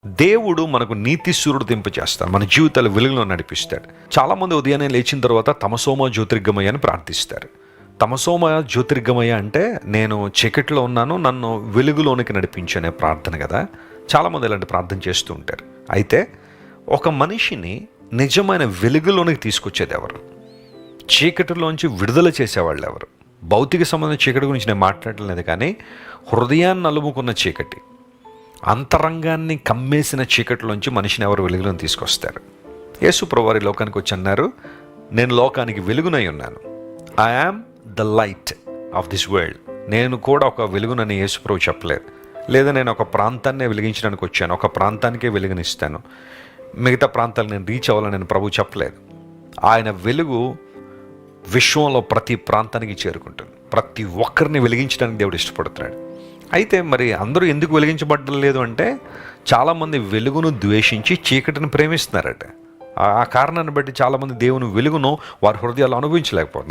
దేవుడు మనకు నీతి సూర్యుడు దింపచేస్తాడు, మన జీవితాలు వెలుగులో నడిపిస్తాడు. చాలామంది ఉదయాన్నే లేచిన తర్వాత తమసోమ జ్యోతిర్గమయ అని ప్రార్థిస్తారు. తమసోమ జ్యోతిర్గమయ అంటే నేను చీకటిలో ఉన్నాను, నన్ను వెలుగులోనికి నడిపించనే ప్రార్థన కదా. చాలామంది ఇలాంటి ప్రార్థన చేస్తూ ఉంటారు. అయితే ఒక మనిషిని నిజమైన వెలుగులోనికి తీసుకొచ్చేది ఎవరు? చీకటిలోంచి విడుదల చేసేవాళ్ళు ఎవరు? భౌతిక సంబంధం చీకటి గురించి నేను మాట్లాడలేదు, కానీ హృదయాన్ని అలుముకున్న చీకటి, అంతరంగాన్ని కమ్మేసిన చీకటిలోంచి మనిషిని ఎవరు వెలుగులోకి తీసుకొస్తారు? యేసు ప్రభువారు ఈ లోకానికి వచ్చి అన్నారు, నేను లోకానికి వెలుగునై ఉన్నాను. I am the light of this world. నేను కూడా ఒక వెలుగునని యేసు ప్రభు చెప్పలేదు. లేదా నేను ఒక ప్రాంతాన్నే వెలిగించడానికి వచ్చాను, ఒక ప్రాంతానికే వెలుగునిస్తాను, మిగతా ప్రాంతాలు నేను రీచ్ అవ్వాలని నేను ప్రభు చెప్పలేదు. ఆయన వెలుగు విశ్వంలో ప్రతి ప్రాంతానికి చేరుకుంటుంది. ప్రతి ఒక్కరిని వెలిగించడానికి దేవుడు ఇష్టపడుతున్నాడు. అయితే మరి అందరూ ఎందుకు వెలిగించబడడం లేదు అంటే, చాలామంది వెలుగును ద్వేషించి చీకటిని ప్రేమిస్తున్నారట. ఆ కారణాన్ని బట్టి చాలామంది దేవుని వెలుగును వారి హృదయాలు అనుభవించలేకపోతున్నారు.